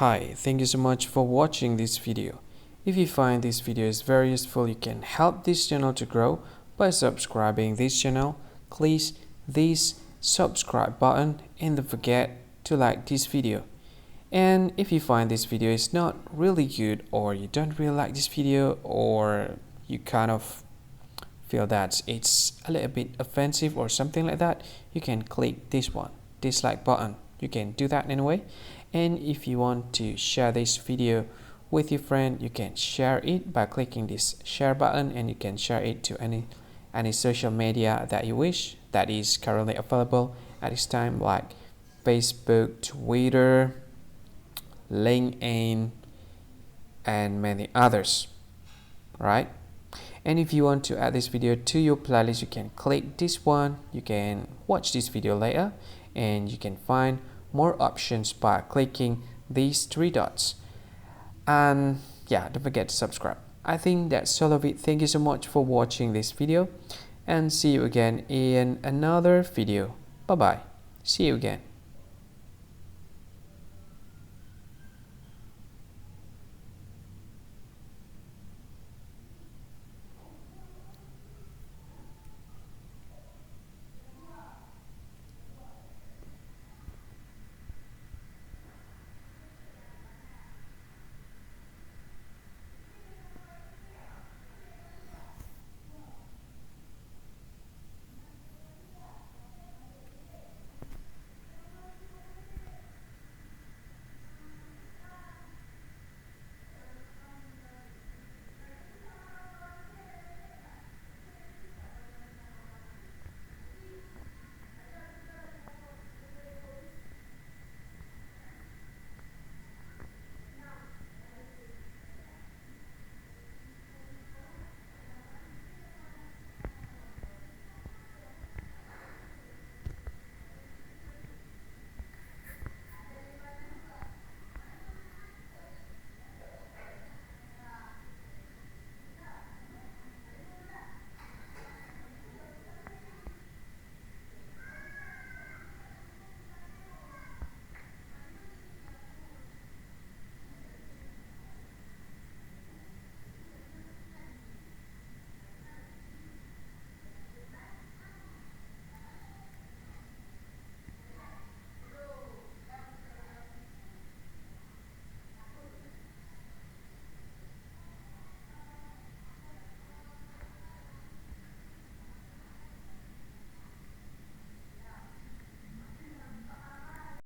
Hi, thank you so much for watching this video. If you find this video is very useful, you can help this channel to grow by subscribing this channel. Click this subscribe button and don't forget to like this video. And if you find this video is not really good, or you don't really like this video, or you kind of feel that it's a little bit offensive or something like that, you can click this one, dislike button. You can do that anyway. And if you want to share this video with your friend, you can share it by clicking this share button, and you can share it to any social media that you wish that is currently available at this time, like Facebook, Twitter, LinkedIn, and many others, right? And if you want to add this video to your playlist, you can click this one. You can watch this video later, and you can find more options by clicking these three dots. And yeah, don't forget to subscribe. I think that's all of it. Thank you so much for watching this video, and see you again in another video. Bye bye. See you again.